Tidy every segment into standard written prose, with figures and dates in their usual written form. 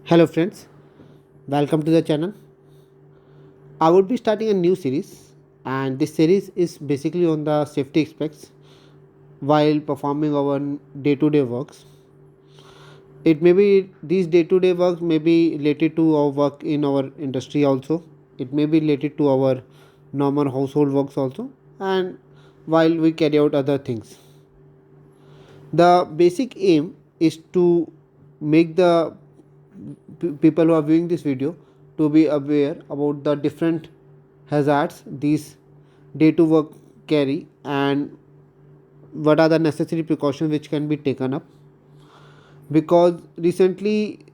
Hello friends, welcome to the channel. I would be starting a new series and this series is basically on the safety aspects while performing our day-to-day works. It may be these day-to-day works may be related to our work in our industry also. It may be related to our normal household works also and while we carry out other things. The basic aim is to make the people who are viewing this video to be aware about the different hazards these day to work carry and what are the necessary precautions which can be taken up, because recently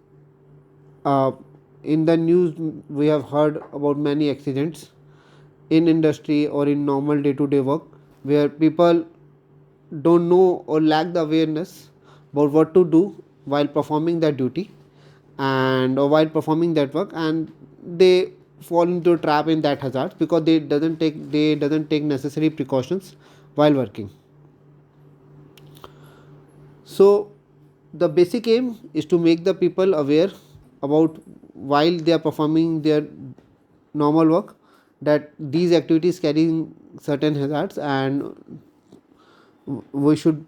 uh, in the news we have heard about many accidents in industry or in normal day to day work where people don't know or lack the awareness about what to do while performing that duty and or while performing that work, and they fall into a trap in that hazard because they doesn't take necessary precautions while working. So the basic aim is to make the people aware about while they are performing their normal work that these activities carrying certain hazards, and we should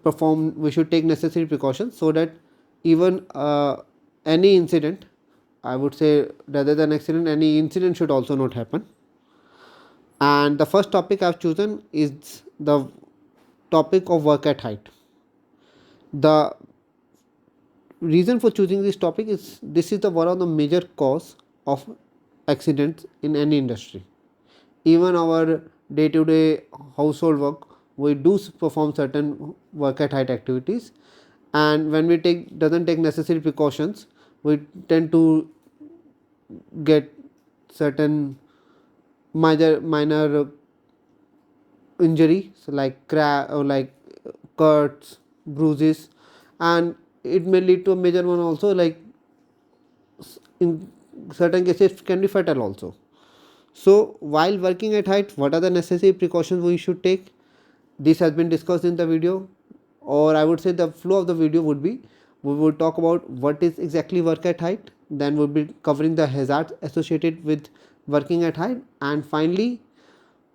take necessary precautions so that even any incident, I would say rather than accident, any incident should also not happen. And the first topic I've chosen is the topic of work at height. The reason for choosing this topic is this is the one of the major cause of accidents in any industry. Even our day to day household work, we do perform certain work at height activities, and when we take doesn't take necessary precautions, we tend to get certain minor injury, so like crack or like cuts, bruises, and it may lead to a major one also, like in certain cases can be fatal also. So while working at height, what are the necessary precautions we should take? This has been discussed in the video, or I would say the flow of the video would be we will talk about what is exactly work at height, then we'll be covering the hazards associated with working at height, and finally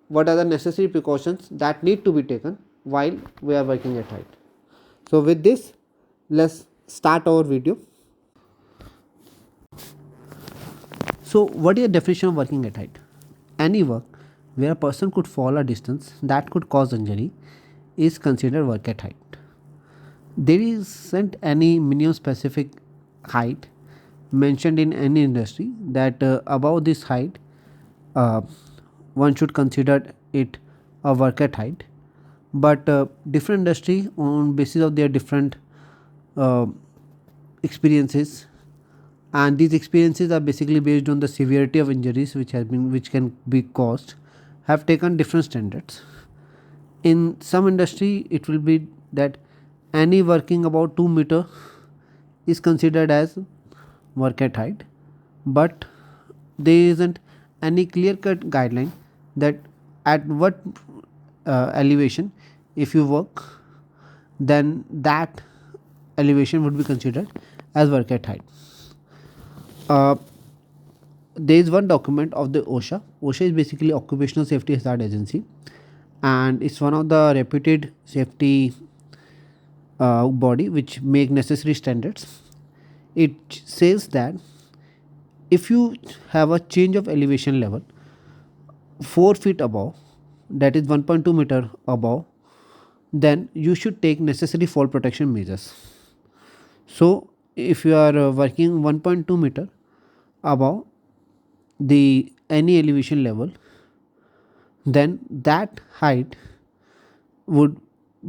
what are the necessary precautions that need to be taken while we are working at height. So with this, let's start our video. So what is the definition of working at height? Any work where a person could fall a distance that could cause injury is considered work at height. There isn't any minimum specific height mentioned in any industry that above this height uh, one should consider it a work at height, but different industry on basis of their different uh, experiences, and these experiences are basically based on the severity of injuries which can be caused, have taken different standards. In some industry it will be that any working about 2 meter is considered as work at height, but there isn't any clear cut guideline that at what elevation if you work, then that elevation would be considered as work at height. uh, there is one document of the OSHA. OSHA is basically Occupational Safety Hazard Agency, and it's one of the reputed safety body which make necessary standards. It says that if you have a change of elevation level 4 feet above, that is 1.2 meter above, then you should take necessary fall protection measures. So if you are working 1.2 meter above the any elevation level, then that height would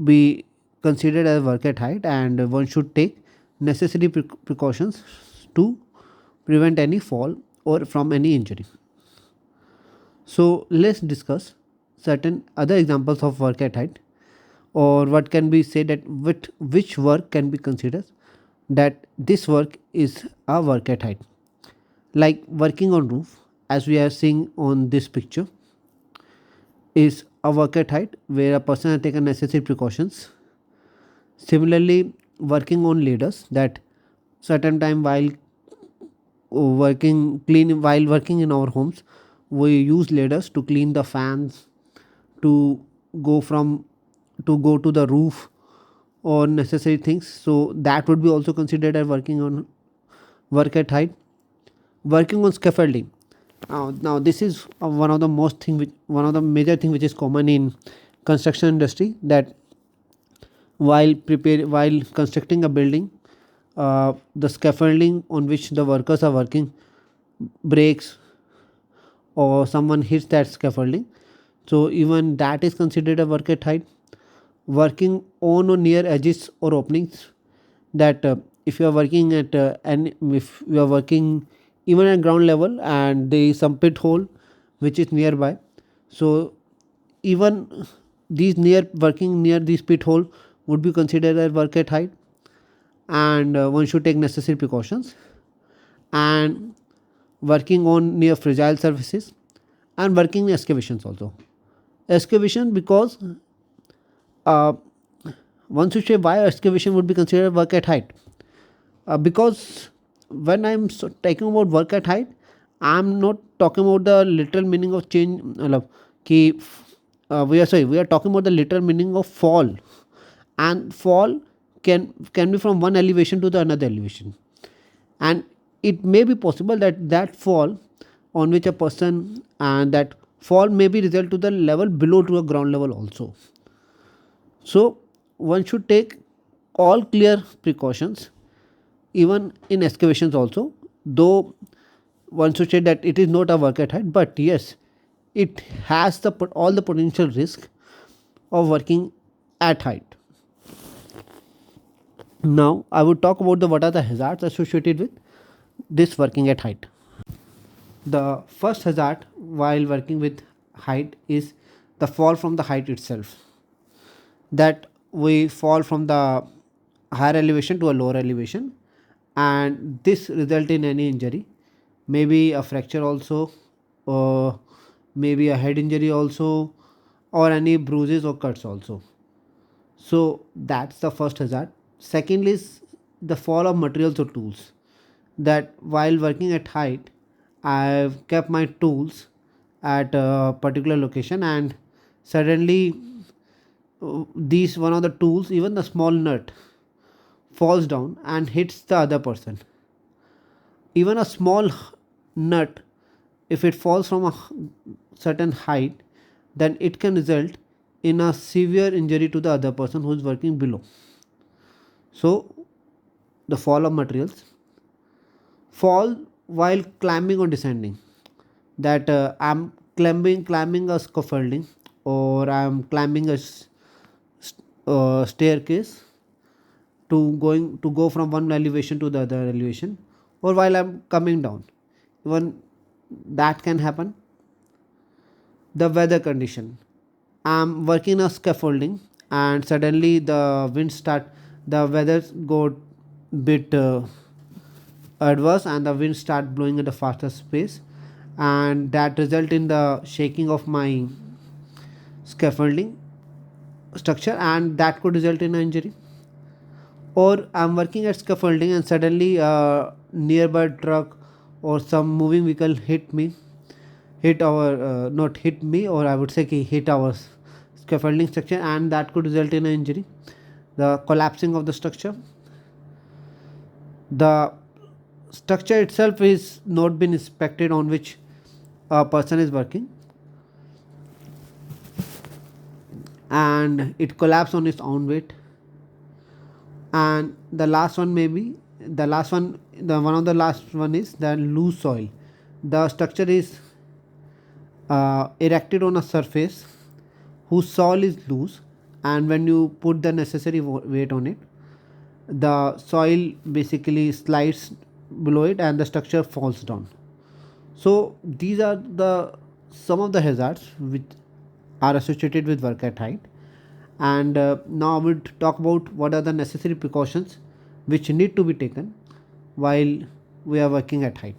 be considered as work at height, and one should take necessary precautions to prevent any fall or from any injury. So let's discuss certain other examples of work at height, or what can be said that which work can be considered that this work is a work at height, like working on roof, as we are seeing on this picture, is a work at height where a person has taken necessary precautions. Similarly, working on ladders, that certain time while working clean while working in our homes. We use ladders to clean the fans, to go from to go to the roof, or necessary things. So that would be also considered as working on work at height. Working on scaffolding. Now this is one of the most thing which one of the major thing which is common in construction industry, that while constructing a building, the scaffolding on which the workers are working breaks, or someone hits that scaffolding. So even that is considered a work at height. Working on or near edges or openings, that if you are working at and if you are working even at ground level and there is some pit hole which is nearby, so even these near working near this pit hole would be considered as work at height, and one should take necessary precautions. And working on near fragile surfaces, and working in excavations also. Excavation, because uh, one should say why excavation would be considered work at height. Because when I'm talking about work at height, I'm not talking about the literal meaning of change. कि we are talking about the literal meaning of fall, and fall can be from one elevation to the another elevation, and it may be possible that that fall on which a person, and that fall may be result to the level below to a ground level also. So one should take all clear precautions even in excavations also, though one should say that it is not a work at height, but yes, it has all the potential risk of working at height. Now I would talk about the what are the hazards associated with this working at height. The first hazard while working with height is the fall from the height itself, that we fall from the higher elevation to a lower elevation, and this result in any injury, maybe a fracture also, or maybe a head injury also, or any bruises or cuts also. So that's the first hazard. Second is the fall of materials or tools, that while working at height, I've kept my tools at a particular location, and suddenly these one of the tools, even the small nut, falls down and hits the other person. Even a small nut, if it falls from a certain height, then it can result in a severe injury to the other person who is working below. So the fall of materials. Fall while climbing or descending, that I'm climbing a scaffolding, or I'm climbing a staircase to go from one elevation to the other elevation, or while I'm coming down, even that can happen. The weather condition, I'm working a scaffolding, and suddenly the weather got bit adverse, and the wind start blowing at a faster pace, and that result in the shaking of my scaffolding structure, and that could result in an injury. Or I'm working at scaffolding, and suddenly a nearby truck or some moving vehicle hit our not hit me, or I would say hit our scaffolding structure, and that could result in an injury. The collapsing of the structure, the structure itself is not been inspected on which a person is working, and it collapse on its own weight. And the last one, maybe the last one the one of the last one is the loose soil. The structure is erected on a surface whose soil is loose, and when you put the necessary weight on it, the soil basically slides below it and the structure falls down. So these are the some of the hazards which are associated with work at height. And now I will talk about what are the necessary precautions which need to be taken while we are working at height.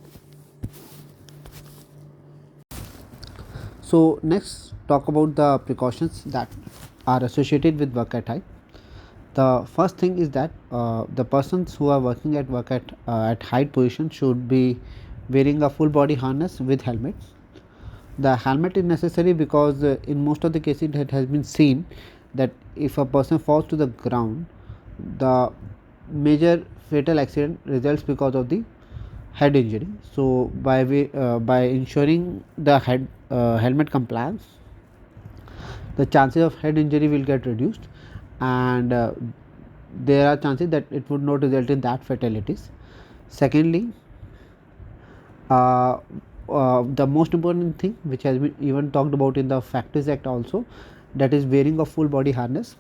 So next talk about the precautions that are associated with work at height. The first thing is that the persons who are working at height position should be wearing a full body harness with helmet. The helmet is necessary because in most of the cases it has been seen that if a person falls to the ground, the major fatal accident results because of the head injury. So by ensuring the helmet compliance, the chances of head injury will get reduced, and there are chances that it would not result in that fatalities. Secondly, uh, the most important thing which has been even talked about in the Factories Act also, that is wearing of full body harness.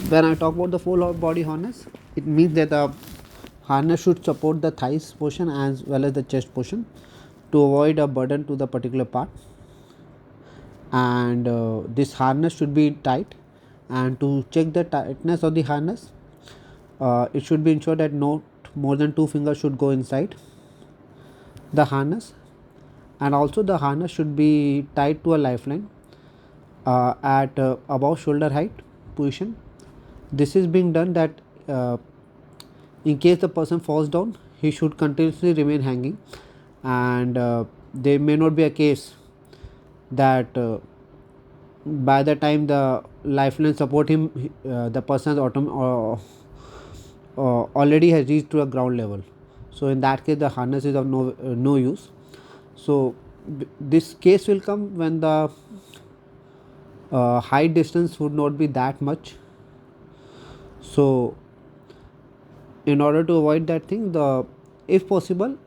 When I talk about the full body harness, it means that the harness should support the thighs portion as well as the chest portion to avoid a burden to the particular part, and this harness should be tight, and to check the tightness of the harness, it should be ensured that not more than two fingers should go inside the harness, and also the harness should be tied to a lifeline at above shoulder height position. This is being done that uh, in case the person falls down, he should continuously remain hanging, and there may not be a case that by the time the lifeline support him, the person already has reached to a ground level. So in that case, the harness is of no use. So this case will come when the height distance would not be that much. So in order to avoid that thing, the if possible,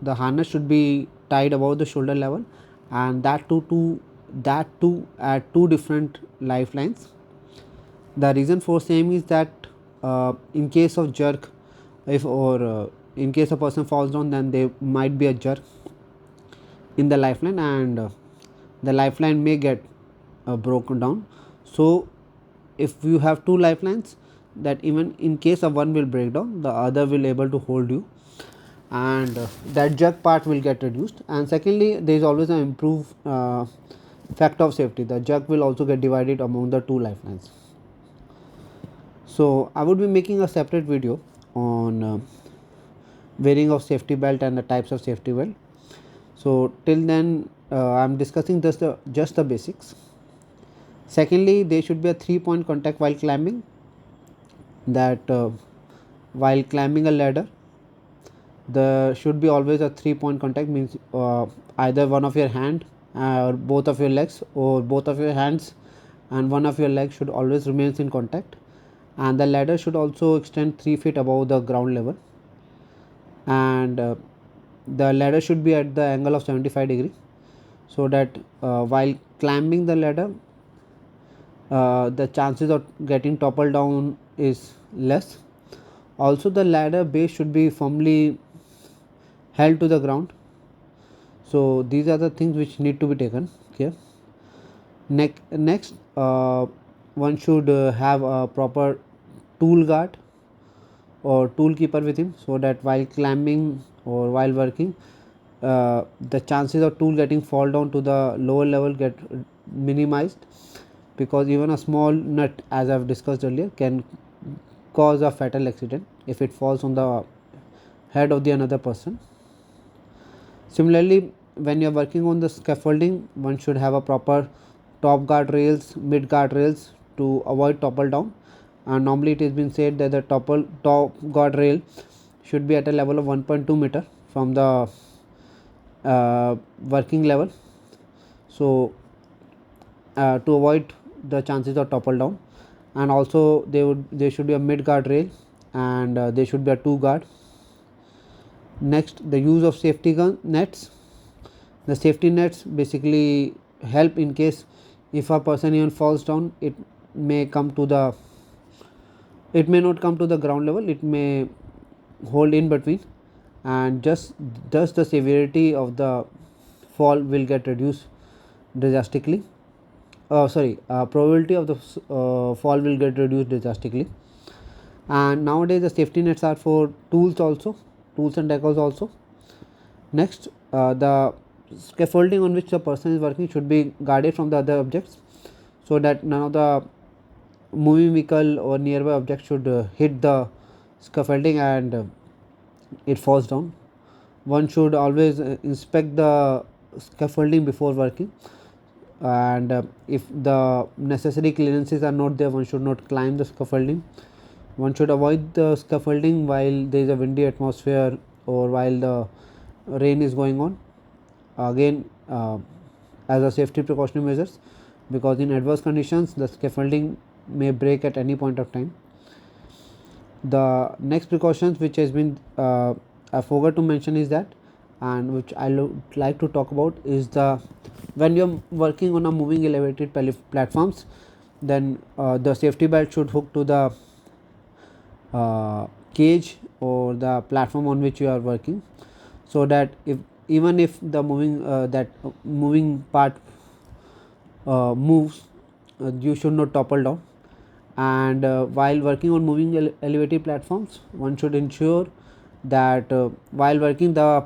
the harness should be tied above the shoulder level, and that too at two different lifelines. The reason for same is that in case of jerk, if or in case a person falls down, then there might be a jerk in the lifeline, and the lifeline may get broken down. So if you have two lifelines, that even in case of one will break down, the other will able to hold you, and that jerk part will get reduced. And secondly, there is always an improved factor of safety. The jerk will also get divided among the two lifelines. So I would be making a separate video on wearing of safety belt and the types of safety belt. So till then, I am discussing just the basics. Secondly, there should be a 3-point contact while climbing. That while climbing a ladder, there should be always a 3-point contact, means either one of your hand or both of your legs, or both of your hands and one of your legs should always remains in contact, and the ladder should also extend 3 feet above the ground level, and the ladder should be at the angle of 75 degree, so that while climbing the ladder, the chances of getting toppled down is less. Also, the ladder base should be firmly held to the ground. So these are the things which need to be taken care. Next, one should have a proper tool guard or tool keeper with him, so that while climbing or while working, the chances of tool getting fall down to the lower level get minimized, because even a small nut, as I've discussed earlier, can cause a fatal accident if it falls on the head of the another person. Similarly, when you are working on the scaffolding, one should have a proper top guard rails, mid guard rails to avoid topple down. And normally it has been said that the top guard rail should be at a level of 1.2 meter from the working level. So to avoid the chances of topple down, and also there should be a mid guard rail, and there should be a two guard. Next, the use of safety nets. The safety nets basically help in case if a person even falls down, may come to the it may not come to the ground level, it may hold in between, and just thus the severity of the fall will get reduced drastically. Probability of the fall will get reduced drastically. And nowadays the safety nets are for tools also, tools and decals also. Next, the scaffolding on which the person is working should be guarded from the other objects, so that none of the moving vehicle or nearby object should hit the scaffolding and it falls down. One should always inspect the scaffolding before working, and if the necessary clearances are not there, one should not climb the scaffolding. One should avoid the scaffolding while there is a windy atmosphere or while the rain is going on, again as a safety precautionary measures, because in adverse conditions the scaffolding may break at any point of time. The next precautions which has been I forgot to mention is that, and which I would like to talk about, is the when you are working on a moving elevated platforms, then the safety belt should hook to the cage or the platform on which you are working, so that if even if the moving part moves, you should not topple down. And while working on moving elevated platforms, one should ensure that while working the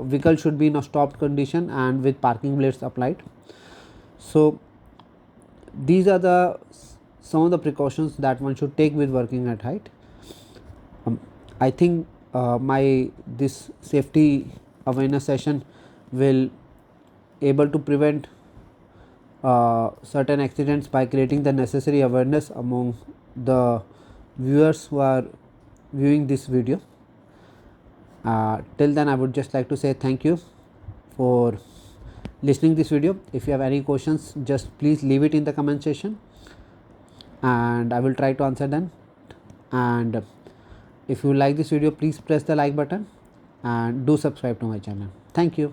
vehicle should be in a stopped condition and with parking blades applied. So these are the some of the precautions that one should take with working at height. I think my this safety awareness session will able to prevent certain accidents by creating the necessary awareness among the viewers who are viewing this video. Till then, I would just like to say thank you for listening this video. If you have any questions, just please leave it in the comment section and I will try to answer them. And if you like this video, please press the like button and do subscribe to my channel. Thank you.